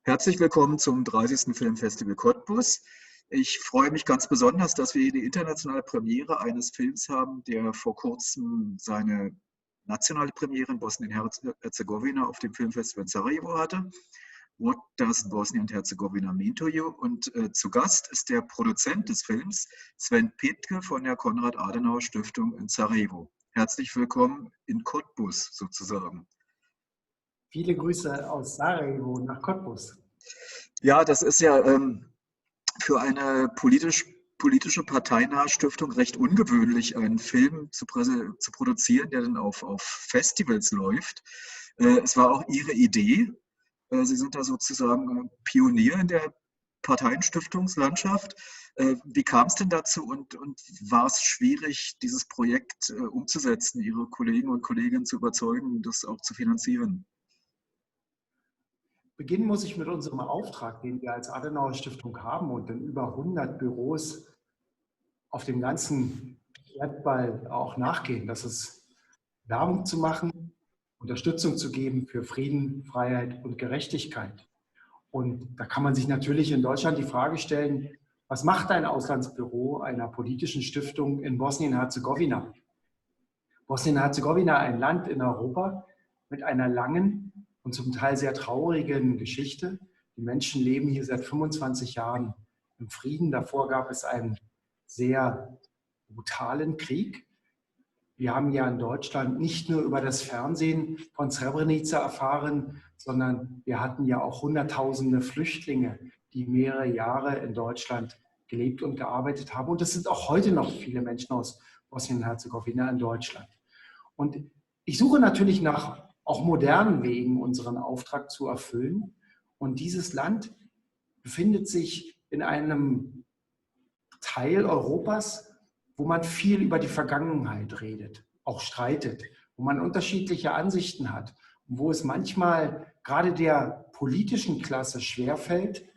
Herzlich willkommen zum 30. Filmfestival Cottbus. Ich freue mich ganz besonders, dass wir hier die internationale Premiere eines Films haben, der vor kurzem seine nationale Premiere in Bosnien-Herzegowina auf dem Filmfestival in Sarajevo hatte. What does Bosnia und Herzegowina mean to you? Und zu Gast ist der Produzent des Films, Sven Petke von der Konrad-Adenauer-Stiftung in Sarajevo. Herzlich willkommen in Cottbus sozusagen. Viele Grüße aus Sarajevo nach Cottbus. Ja, das ist ja für eine politische parteinahe Stiftung recht ungewöhnlich, einen Film zu produzieren, der dann auf Festivals läuft. Es war auch Ihre Idee. Sie sind da sozusagen Pionier in der Parteienstiftungslandschaft. Wie kam es denn dazu und war es schwierig, dieses Projekt umzusetzen, Ihre Kollegen und Kolleginnen zu überzeugen, das auch zu finanzieren? Beginnen muss ich mit unserem Auftrag, den wir als Adenauer Stiftung haben und in über 100 Büros auf dem ganzen Erdball auch nachgehen. Das ist Werbung zu machen, Unterstützung zu geben für Frieden, Freiheit und Gerechtigkeit. Und da kann man sich natürlich in Deutschland die Frage stellen, was macht ein Auslandsbüro einer politischen Stiftung in Bosnien-Herzegowina? Bosnien-Herzegowina, ein Land in Europa mit einer langen und zum Teil sehr traurigen Geschichte. Die Menschen leben hier seit 25 Jahren im Frieden. Davor gab es einen sehr brutalen Krieg. Wir haben ja in Deutschland nicht nur über das Fernsehen von Srebrenica erfahren, sondern wir hatten ja auch Hunderttausende Flüchtlinge, die mehrere Jahre in Deutschland gelebt und gearbeitet haben. Und es sind auch heute noch viele Menschen aus Bosnien-Herzegowina in Deutschland. Und ich suche natürlich nach auch modernen Wegen, unseren Auftrag zu erfüllen. Und dieses Land befindet sich in einem Teil Europas, wo man viel über die Vergangenheit redet, auch streitet, wo man unterschiedliche Ansichten hat und wo es manchmal gerade der politischen Klasse schwerfällt,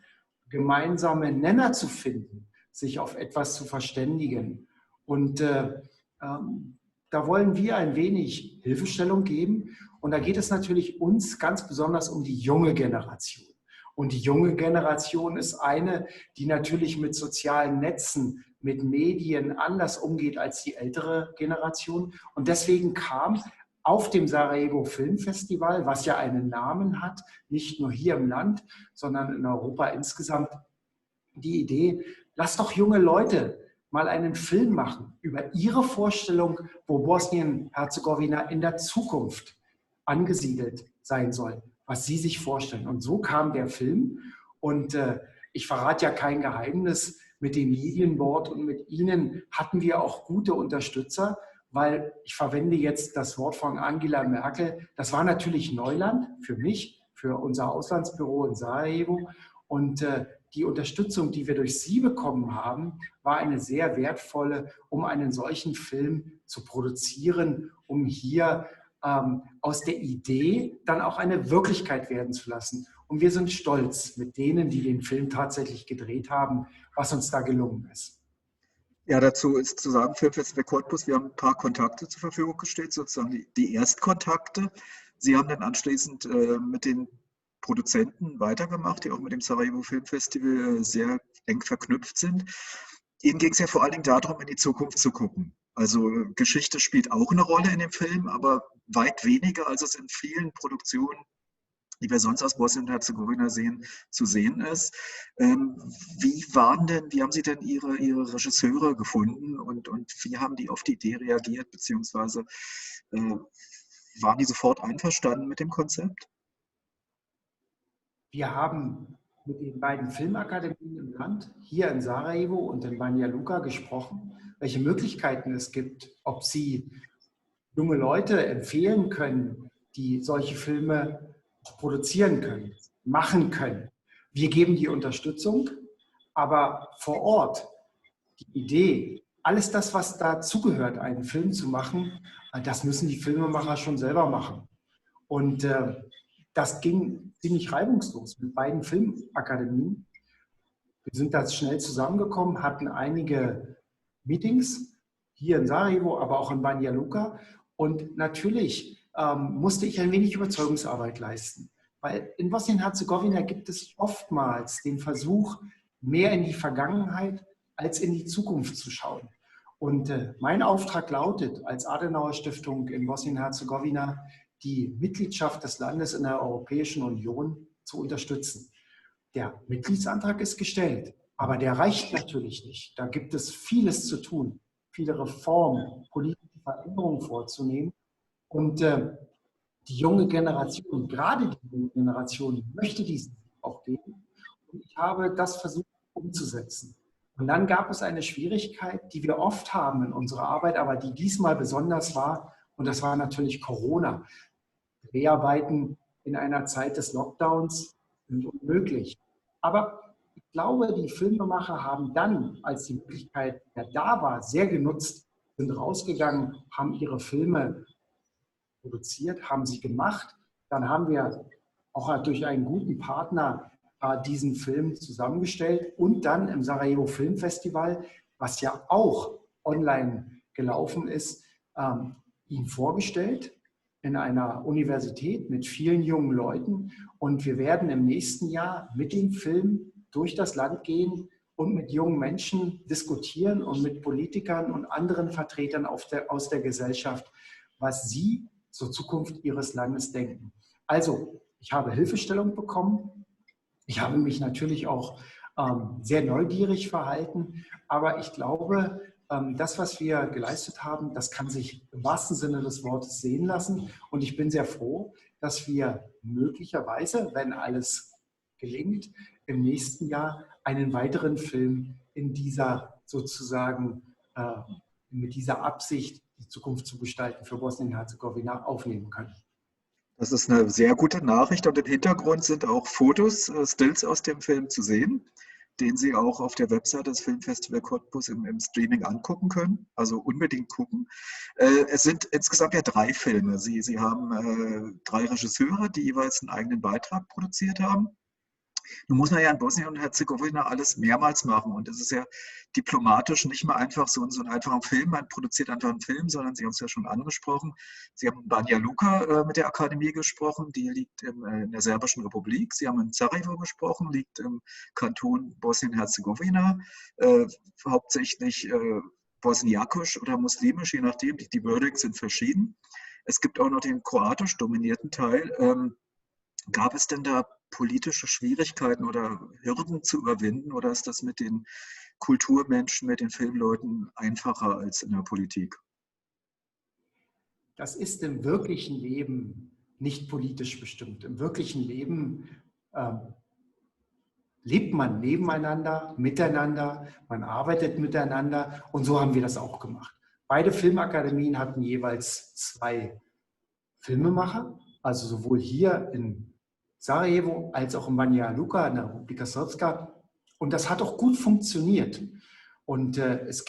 gemeinsame Nenner zu finden, sich auf etwas zu verständigen. Und da wollen wir ein wenig Hilfestellung geben. Und da geht es natürlich uns ganz besonders um die junge Generation. Und die junge Generation ist eine, die natürlich mit sozialen Netzen, mit Medien anders umgeht als die ältere Generation. Und deswegen kam auf dem Sarajevo Filmfestival, was ja einen Namen hat, nicht nur hier im Land, sondern in Europa insgesamt, die Idee, lass doch junge Leute mal einen Film machen über ihre Vorstellung, wo Bosnien-Herzegowina in der Zukunft angesiedelt sein soll, was sie sich vorstellen. Und so kam der Film. Und ich verrate ja kein Geheimnis, mit dem Medienboard und mit Ihnen hatten wir auch gute Unterstützer, weil ich verwende jetzt das Wort von Angela Merkel. Das war natürlich Neuland für mich, für unser Auslandsbüro in Sarajevo. Und die Unterstützung, die wir durch Sie bekommen haben, war eine sehr wertvolle, um einen solchen Film zu produzieren, um hier aus der Idee dann auch eine Wirklichkeit werden zu lassen. Und wir sind stolz mit denen, die den Film tatsächlich gedreht haben, was uns da gelungen ist. Ja, dazu ist zu sagen, Filmfestival Cottbus, wir haben ein paar Kontakte zur Verfügung gestellt, sozusagen die Erstkontakte. Sie haben dann anschließend mit den Produzenten weitergemacht, die auch mit dem Sarajevo Filmfestival sehr eng verknüpft sind. Ihnen ging es ja vor allen Dingen darum, in die Zukunft zu gucken. Also Geschichte spielt auch eine Rolle in dem Film, aber weit weniger, als es in vielen Produktionen, die wir sonst aus Bosnien-Herzegowina sehen, zu sehen ist. Wie haben Sie denn Ihre Regisseure gefunden und wie haben die auf die Idee reagiert, beziehungsweise waren die sofort einverstanden mit dem Konzept? Wir haben mit den beiden Filmakademien im Land, hier in Sarajevo und in Banja Luka, gesprochen, welche Möglichkeiten es gibt, ob sie junge Leute empfehlen können, die solche Filme produzieren können, machen können. Wir geben die Unterstützung, aber vor Ort die Idee, alles das, was dazugehört, einen Film zu machen, das müssen die Filmemacher schon selber machen. Und das ging ziemlich reibungslos mit beiden Filmakademien. Wir sind da schnell zusammengekommen, hatten einige Meetings hier in Sarajevo, aber auch in Banja Luka. Und natürlich musste ich ein wenig Überzeugungsarbeit leisten, Weil in Bosnien-Herzegowina gibt es oftmals den Versuch, mehr in die Vergangenheit als in die Zukunft zu schauen. Und mein Auftrag lautet, als Adenauer-Stiftung in Bosnien-Herzegowina die Mitgliedschaft des Landes in der Europäischen Union zu unterstützen. Der Mitgliedsantrag ist gestellt, aber der reicht natürlich nicht. Da gibt es vieles zu tun, viele Reformen, politische Veränderungen vorzunehmen. Und die junge Generation, gerade die junge Generation, möchte diesen Weg auch gehen. Und ich habe das versucht umzusetzen. Und dann gab es eine Schwierigkeit, die wir oft haben in unserer Arbeit, aber die diesmal besonders war, und das war natürlich Corona. Dreharbeiten in einer Zeit des Lockdowns sind unmöglich. Aber ich glaube, die Filmemacher haben dann, als die Möglichkeit ja da war, sehr genutzt, sind rausgegangen, haben ihre Filme produziert, haben sie gemacht. Dann haben wir auch durch einen guten Partner diesen Film zusammengestellt und dann im Sarajevo Filmfestival, was ja auch online gelaufen ist, ihn vorgestellt in einer Universität mit vielen jungen Leuten. Und wir werden im nächsten Jahr mit dem Film durch das Land gehen und mit jungen Menschen diskutieren und mit Politikern und anderen Vertretern aus der Gesellschaft, was sie zur Zukunft ihres Landes denken. Also, ich habe Hilfestellung bekommen. Ich habe mich natürlich auch sehr neugierig verhalten, aber ich glaube, das, was wir geleistet haben, das kann sich im wahrsten Sinne des Wortes sehen lassen. Und ich bin sehr froh, dass wir möglicherweise, wenn alles gelingt, im nächsten Jahr einen weiteren Film in dieser sozusagen mit dieser Absicht, die Zukunft zu gestalten für Bosnien-Herzegowina aufnehmen können. Das ist eine sehr gute Nachricht und im Hintergrund sind auch Fotos, Stills aus dem Film zu sehen, den Sie auch auf der Website des Filmfestival Cottbus im Streaming angucken können. Also unbedingt gucken. Es sind insgesamt ja 3 Filme. Sie haben 3 Regisseure, die jeweils einen eigenen Beitrag produziert haben. Nun muss man ja in Bosnien und Herzegowina alles mehrmals machen. Und es ist ja diplomatisch nicht mal einfach so einen einfachen Film. Man produziert einfach einen Film, sondern Sie haben es ja schon angesprochen. Sie haben in Banja Luka mit der Akademie gesprochen, die liegt in der Serbischen Republik. Sie haben in Sarajevo gesprochen, liegt im Kanton Bosnien-Herzegowina, hauptsächlich bosniakisch oder muslimisch, je nachdem. Die Wordings sind verschieden. Es gibt auch noch den kroatisch dominierten Teil. Gab es denn da politische Schwierigkeiten oder Hürden zu überwinden oder ist das mit den Kulturmenschen, mit den Filmleuten einfacher als in der Politik? Das ist im wirklichen Leben nicht politisch bestimmt. Im wirklichen Leben lebt man nebeneinander, miteinander, man arbeitet miteinander und so haben wir das auch gemacht. Beide Filmakademien hatten jeweils 2 Filmemacher, also sowohl hier in Sarajevo als auch in Banja Luka in der Republika Srpska. Und das hat auch gut funktioniert. Und es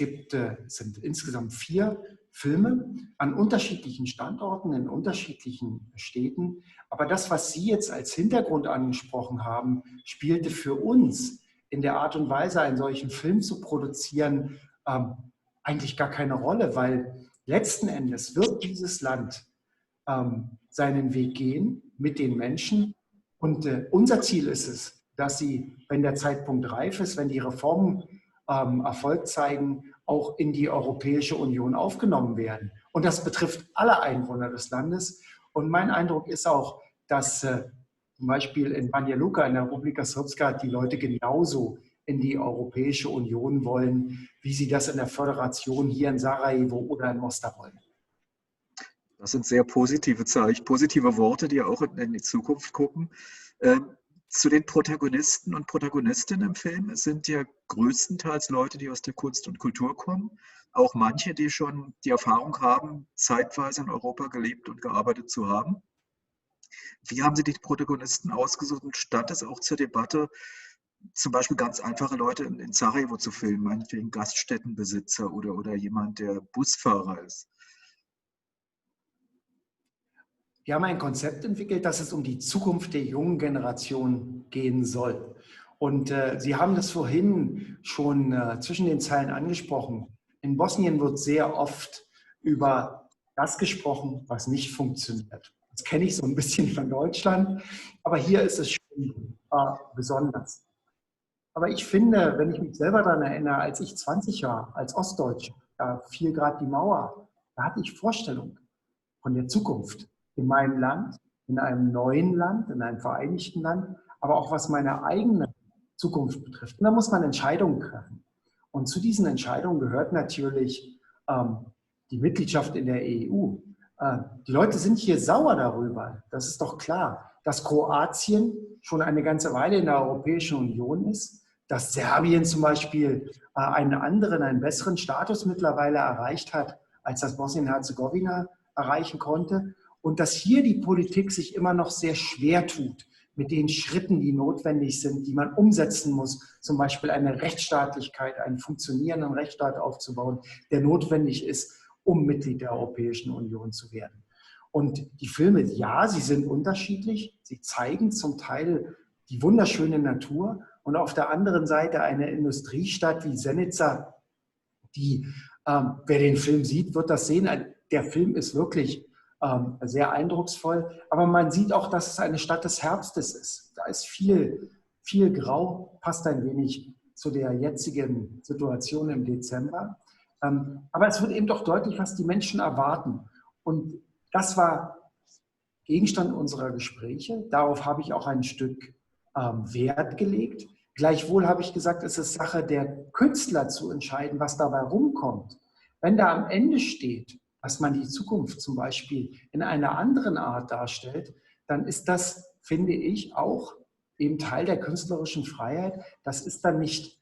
sind insgesamt 4 Filme an unterschiedlichen Standorten, in unterschiedlichen Städten. Aber das, was Sie jetzt als Hintergrund angesprochen haben, spielte für uns in der Art und Weise, einen solchen Film zu produzieren, eigentlich gar keine Rolle, weil letzten Endes wird dieses Land seinen Weg gehen mit den Menschen. Und unser Ziel ist es, dass sie, wenn der Zeitpunkt reif ist, wenn die Reformen Erfolg zeigen, auch in die Europäische Union aufgenommen werden. Und das betrifft alle Einwohner des Landes. Und mein Eindruck ist auch, dass zum Beispiel in Banja Luka, in der Republika Srpska, die Leute genauso in die Europäische Union wollen, wie sie das in der Föderation hier in Sarajevo oder in Mostar wollen. Das sind sehr positive Zeichen, positive Worte, die auch in die Zukunft gucken. Zu den Protagonisten und Protagonistinnen im Film. Es sind ja größtenteils Leute, die aus der Kunst und Kultur kommen. Auch manche, die schon die Erfahrung haben, zeitweise in Europa gelebt und gearbeitet zu haben. Wie haben Sie die Protagonisten ausgesucht und stand es auch zur Debatte, zum Beispiel ganz einfache Leute in Sarajevo zu filmen, meinetwegen Gaststättenbesitzer oder jemand, der Busfahrer ist? Wir haben ein Konzept entwickelt, dass es um die Zukunft der jungen Generation gehen soll. Und Sie haben das vorhin schon zwischen den Zeilen angesprochen. In Bosnien wird sehr oft über das gesprochen, was nicht funktioniert. Das kenne ich so ein bisschen von Deutschland, aber hier ist es schon besonders. Aber ich finde, wenn ich mich selber daran erinnere, als ich 20 war, als Ostdeutscher, da fiel gerade die Mauer, da hatte ich Vorstellungen von der Zukunft in meinem Land, in einem neuen Land, in einem vereinigten Land, aber auch was meine eigene Zukunft betrifft. Und da muss man Entscheidungen treffen. Und zu diesen Entscheidungen gehört natürlich die Mitgliedschaft in der EU. Die Leute sind hier sauer darüber, das ist doch klar, dass Kroatien schon eine ganze Weile in der Europäischen Union ist, dass Serbien zum Beispiel einen besseren Status mittlerweile erreicht hat, als das Bosnien-Herzegowina erreichen konnte und dass hier die Politik sich immer noch sehr schwer tut mit den Schritten, die notwendig sind, die man umsetzen muss, zum Beispiel eine Rechtsstaatlichkeit, einen funktionierenden Rechtsstaat aufzubauen, der notwendig ist, um Mitglied der Europäischen Union zu werden. Und die Filme, ja, sie sind unterschiedlich, sie zeigen zum Teil die wunderschöne Natur und auf der anderen Seite eine Industriestadt wie Zenica, die, wer den Film sieht, wird das sehen. Der Film ist wirklich sehr eindrucksvoll, aber man sieht auch, dass es eine Stadt des Herbstes ist. Da ist viel, viel Grau, passt ein wenig zu der jetzigen Situation im Dezember. Aber es wird eben doch deutlich, was die Menschen erwarten. Und das war Gegenstand unserer Gespräche. Darauf habe ich auch ein Stück Wert gelegt. Gleichwohl habe ich gesagt, es ist Sache der Künstler zu entscheiden, was dabei rumkommt. Wenn da am Ende steht, dass man die Zukunft zum Beispiel in einer anderen Art darstellt, dann ist das, finde ich, auch eben Teil der künstlerischen Freiheit. Das ist dann nicht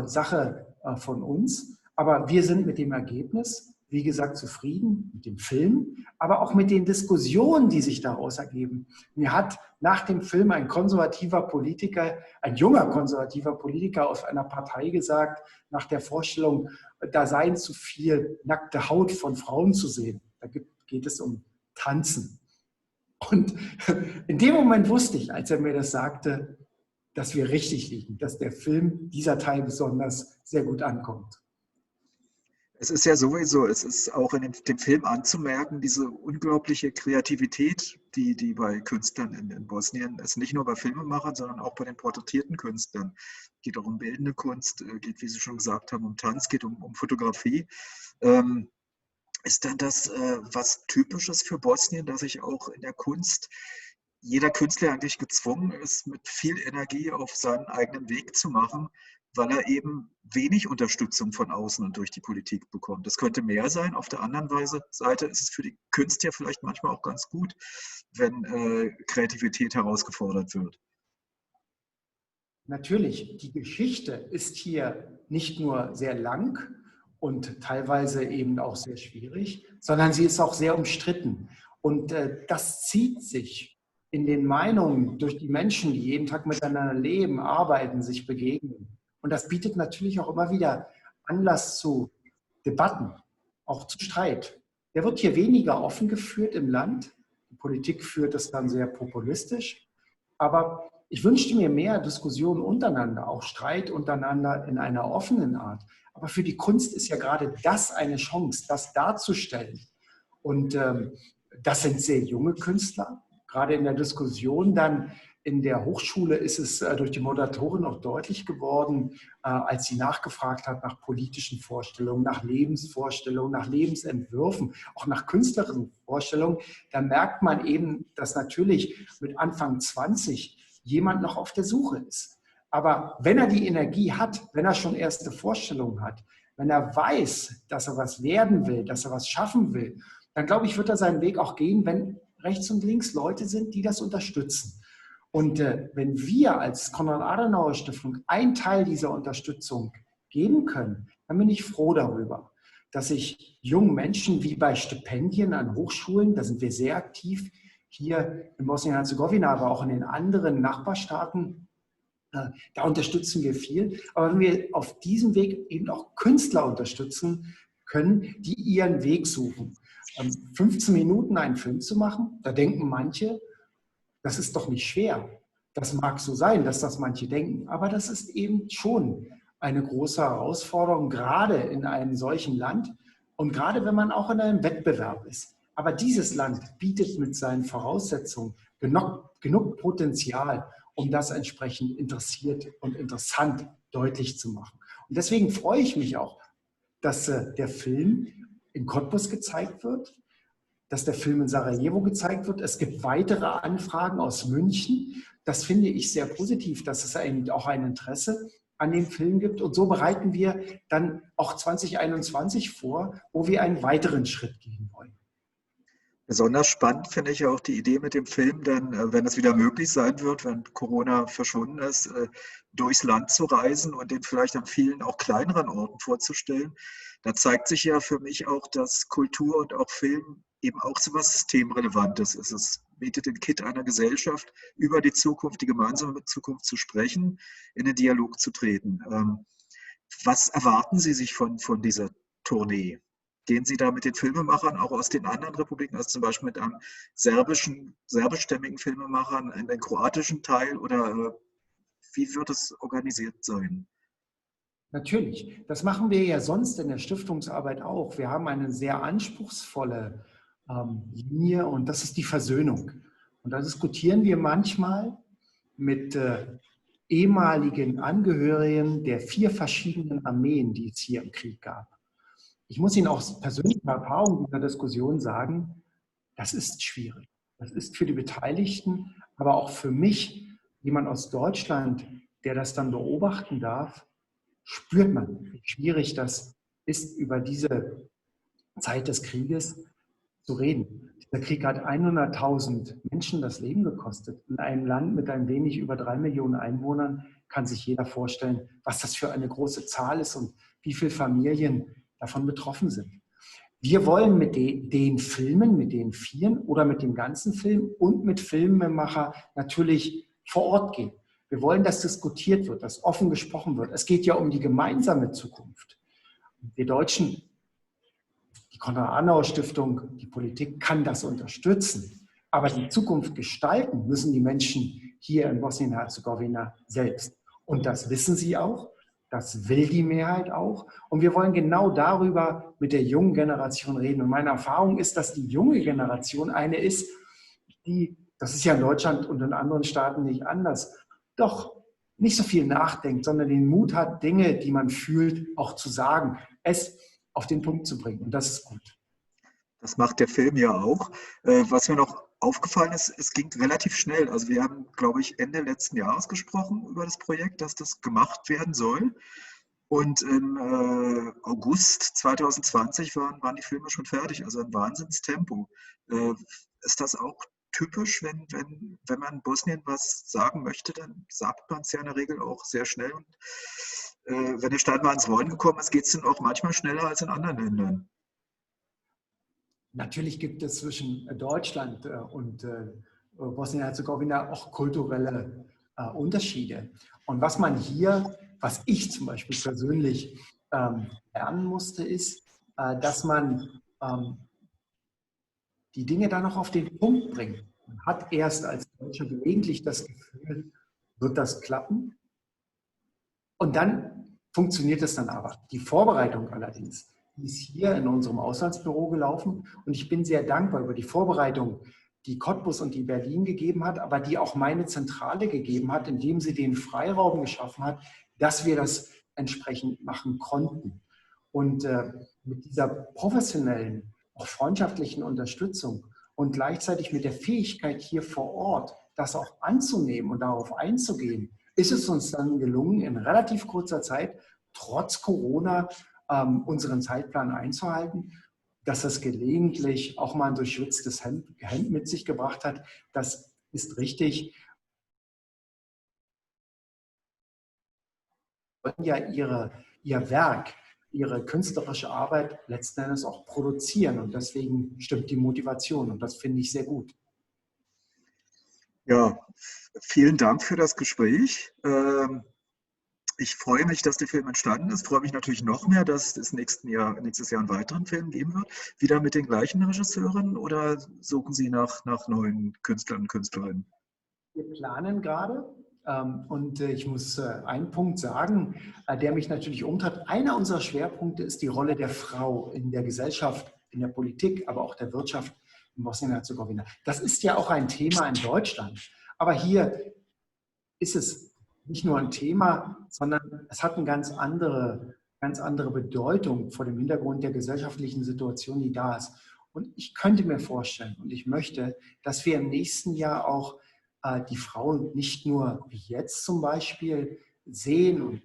Sache von uns, aber wir sind mit dem Ergebnis, wie gesagt, zufrieden mit dem Film, aber auch mit den Diskussionen, die sich daraus ergeben. Mir hat nach dem Film ein junger konservativer Politiker aus einer Partei gesagt, nach der Vorstellung, da seien zu viel nackte Haut von Frauen zu sehen. Da geht es um Tanzen. Und in dem Moment wusste ich, als er mir das sagte, dass wir richtig liegen, dass der Film, dieser Teil besonders, sehr gut ankommt. Es ist ja sowieso, es ist auch in dem Film anzumerken, diese unglaubliche Kreativität, die bei Künstlern in Bosnien ist, nicht nur bei Filmemachern, sondern auch bei den porträtierten Künstlern. Es geht auch um bildende Kunst, geht, wie Sie schon gesagt haben, um Tanz, geht um Fotografie. Ist dann das was Typisches für Bosnien, dass sich auch in der Kunst jeder Künstler eigentlich gezwungen ist, mit viel Energie auf seinen eigenen Weg zu machen, weil er eben wenig Unterstützung von außen und durch die Politik bekommt. Das könnte mehr sein. Auf der anderen Seite ist es für die Künstler vielleicht manchmal auch ganz gut, wenn Kreativität herausgefordert wird. Natürlich, die Geschichte ist hier nicht nur sehr lang und teilweise eben auch sehr schwierig, sondern sie ist auch sehr umstritten. Und das zieht sich in den Meinungen durch die Menschen, die jeden Tag miteinander leben, arbeiten, sich begegnen. Und das bietet natürlich auch immer wieder Anlass zu Debatten, auch zu Streit. Der wird hier weniger offen geführt im Land. Die Politik führt es dann sehr populistisch. Aber ich wünschte mir mehr Diskussionen untereinander, auch Streit untereinander in einer offenen Art. Aber für die Kunst ist ja gerade das eine Chance, das darzustellen. Und das sind sehr junge Künstler. Gerade in der Diskussion dann in der Hochschule ist es durch die Moderatorin auch deutlich geworden, als sie nachgefragt hat nach politischen Vorstellungen, nach Lebensvorstellungen, nach Lebensentwürfen, auch nach künstlerischen Vorstellungen. Da merkt man eben, dass natürlich mit Anfang 20 jemand noch auf der Suche ist. Aber wenn er die Energie hat, wenn er schon erste Vorstellungen hat, wenn er weiß, dass er was werden will, dass er was schaffen will, dann glaube ich, wird er seinen Weg auch gehen, wenn rechts und links Leute sind, die das unterstützen. Und wenn wir als Konrad-Adenauer-Stiftung einen Teil dieser Unterstützung geben können, dann bin ich froh darüber, dass ich jungen Menschen wie bei Stipendien an Hochschulen, da sind wir sehr aktiv, hier in Bosnien-Herzegowina, aber auch in den anderen Nachbarstaaten, da unterstützen wir viel. Aber wenn wir auf diesem Weg eben auch Künstler unterstützen können, die ihren Weg suchen. 15 Minuten einen Film zu machen, da denken manche, das ist doch nicht schwer. Das mag so sein, dass das manche denken, aber das ist eben schon eine große Herausforderung, gerade in einem solchen Land und gerade wenn man auch in einem Wettbewerb ist. Aber dieses Land bietet mit seinen Voraussetzungen genug Potenzial, um das entsprechend interessiert und interessant deutlich zu machen. Und deswegen freue ich mich auch, dass der Film in Cottbus gezeigt wird, dass der Film in Sarajevo gezeigt wird. Es gibt weitere Anfragen aus München. Das finde ich sehr positiv, dass es eben auch ein Interesse an dem Film gibt. Und so bereiten wir dann auch 2021 vor, wo wir einen weiteren Schritt gehen wollen. Besonders spannend finde ich auch die Idee mit dem Film, dann, wenn es wieder möglich sein wird, wenn Corona verschwunden ist, durchs Land zu reisen und den vielleicht an vielen auch kleineren Orten vorzustellen. Da zeigt sich ja für mich auch, dass Kultur und auch Film eben auch so was Systemrelevantes ist. Es bietet den Kit einer Gesellschaft, über die Zukunft, die gemeinsame Zukunft zu sprechen, in den Dialog zu treten. Was erwarten Sie sich von dieser Tournee? Gehen Sie da mit den Filmemachern auch aus den anderen Republiken, also zum Beispiel mit einem serbischstämmigen Filmemachern in den kroatischen Teil, oder wie wird es organisiert sein? Natürlich, das machen wir ja sonst in der Stiftungsarbeit auch. Wir haben eine sehr anspruchsvolle Linie und das ist die Versöhnung. Und da diskutieren wir manchmal mit ehemaligen Angehörigen der 4 verschiedenen Armeen, die es hier im Krieg gab. Ich muss Ihnen aus persönlicher Erfahrung dieser Diskussion sagen, das ist schwierig. Das ist für die Beteiligten, aber auch für mich, jemand aus Deutschland, der das dann beobachten darf, spürt man, wie schwierig das ist, über diese Zeit des Krieges zu reden. Der Krieg hat 100.000 Menschen das Leben gekostet. In einem Land mit ein wenig über 3 Millionen Einwohnern kann sich jeder vorstellen, was das für eine große Zahl ist und wie viele Familien davon betroffen sind. Wir wollen mit den Filmen, mit den 4 oder mit dem ganzen Film und mit Filmemacher natürlich vor Ort gehen. Wir wollen, dass diskutiert wird, dass offen gesprochen wird. Es geht ja um die gemeinsame Zukunft. Wir Deutschen, die Konrad-Adenauer-Stiftung, die Politik kann das unterstützen. Aber die Zukunft gestalten müssen die Menschen hier in Bosnien-Herzegowina selbst. Und das wissen sie auch. Das will die Mehrheit auch. Und wir wollen genau darüber mit der jungen Generation reden. Und meine Erfahrung ist, dass die junge Generation eine ist, die, das ist ja in Deutschland und in anderen Staaten nicht anders, doch nicht so viel nachdenkt, sondern den Mut hat, Dinge, die man fühlt, auch zu sagen, es auf den Punkt zu bringen. Und das ist gut. Das macht der Film ja auch. Was mir noch aufgefallen ist, es ging relativ schnell. Also wir haben, glaube ich, Ende letzten Jahres gesprochen über das Projekt, dass das gemacht werden soll. Und im August 2020 waren die Filme schon fertig, also ein Wahnsinnstempo. Ist das auch typisch, wenn man in Bosnien was sagen möchte, dann sagt man es ja in der Regel auch sehr schnell. Und wenn der Staat mal ins Rollen gekommen ist, geht es dann auch manchmal schneller als in anderen Ländern. Natürlich gibt es zwischen Deutschland und Bosnien-Herzegowina auch kulturelle Unterschiede. Und was man hier, was ich zum Beispiel persönlich lernen musste, ist, dass man die Dinge dann noch auf den Punkt bringt. Man hat erst als Deutscher gelegentlich das Gefühl, wird das klappen? Und dann funktioniert es dann aber. Die Vorbereitung allerdings, die ist hier in unserem Auslandsbüro gelaufen und ich bin sehr dankbar über die Vorbereitung, die Cottbus und die Berlin gegeben hat, aber die auch meine Zentrale gegeben hat, indem sie den Freiraum geschaffen hat, dass wir das entsprechend machen konnten. Und mit dieser professionellen, auch freundschaftlichen Unterstützung und gleichzeitig mit der Fähigkeit hier vor Ort, das auch anzunehmen und darauf einzugehen, ist es uns dann gelungen, in relativ kurzer Zeit, trotz Corona, unseren Zeitplan einzuhalten. Dass das gelegentlich auch mal ein durchschwitztes Hemd mit sich gebracht hat, das ist richtig. Sie wollen ja ihr Werk, ihre künstlerische Arbeit letzten Endes auch produzieren und deswegen stimmt die Motivation und das finde ich sehr gut. Ja, vielen Dank für das Gespräch. Ich freue mich, dass der Film entstanden ist. Ich freue mich natürlich noch mehr, dass es nächstes Jahr einen weiteren Film geben wird. Wieder mit den gleichen Regisseuren oder suchen Sie nach neuen Künstlern und Künstlerinnen? Wir planen gerade und ich muss einen Punkt sagen, der mich natürlich umtreibt. Einer unserer Schwerpunkte ist die Rolle der Frau in der Gesellschaft, in der Politik, aber auch der Wirtschaft. in Bosnien-Herzegowina. Das ist ja auch ein Thema in Deutschland. Aber hier ist es nicht nur ein Thema, sondern es hat eine ganz andere Bedeutung vor dem Hintergrund der gesellschaftlichen Situation, die da ist. Und ich könnte mir vorstellen und ich möchte, dass wir im nächsten Jahr auch die Frauen nicht nur wie jetzt zum Beispiel sehen und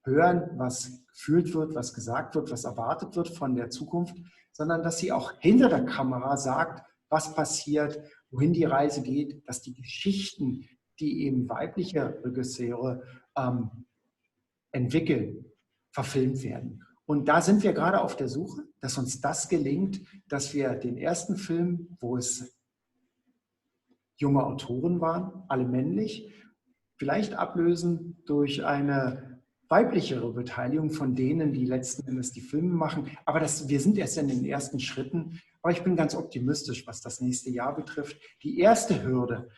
hören, was gefühlt wird, was gesagt wird, was erwartet wird von der Zukunft, sondern dass sie auch hinter der Kamera sagt, was passiert, wohin die Reise geht, dass die Geschichten, die eben weibliche Regisseure entwickeln, verfilmt werden. Und da sind wir gerade auf der Suche, dass uns das gelingt, dass wir den ersten Film, wo es junge Autoren waren, alle männlich, vielleicht ablösen durch eine weiblichere Beteiligung von denen, die letzten Endes die Filme machen. Aber wir sind erst in den ersten Schritten. Aber ich bin ganz optimistisch, was das nächste Jahr betrifft. Die erste Hürde,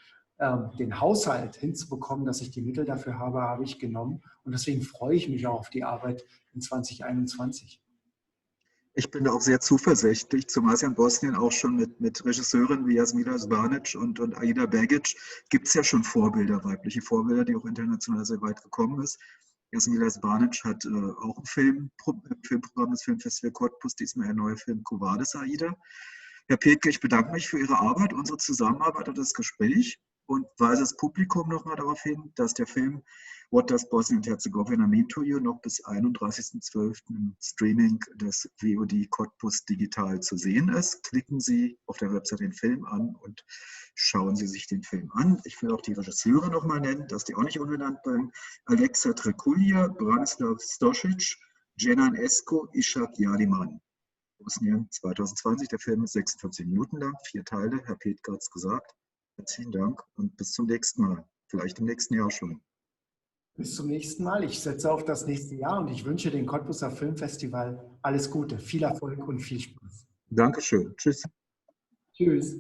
den Haushalt hinzubekommen, dass ich die Mittel dafür habe, habe ich genommen. Und deswegen freue ich mich auch auf die Arbeit in 2021. Ich bin da auch sehr zuversichtlich, zumal es ja in Bosnien auch schon mit Regisseurinnen wie Jasmila Zbanic und Aida Begic gibt es ja schon Vorbilder, weibliche Vorbilder, die auch international sehr weit gekommen ist. Jasmila Zbanic hat auch ein Filmprogramm des Filmfestival Cottbus, diesmal ein neuer Film Quo Vadis, Aida. Herr Petke, ich bedanke mich für Ihre Arbeit, unsere Zusammenarbeit und das Gespräch und weise das Publikum nochmal darauf hin, dass der Film What Does Bosnia and Herzegovina Mean to You noch bis 31.12. im Streaming des VOD Cottbus digital zu sehen ist. Klicken Sie auf der Website den Film an und schauen Sie sich den Film an. Ich will auch die Regisseure nochmal nennen, dass die auch nicht unbenannt bleiben. Alexa Trekulja, Branislav Stosic, Jenan Esko, Ishak Jaliman. Bosnien 2020, der Film ist 46 Minuten lang, 4 Teile, Herr Petke hat es gesagt. Herzlichen Dank und bis zum nächsten Mal, vielleicht im nächsten Jahr schon. Bis zum nächsten Mal. Ich setze auf das nächste Jahr und ich wünsche dem Cottbuser Filmfestival alles Gute, viel Erfolg und viel Spaß. Dankeschön. Tschüss. Tschüss.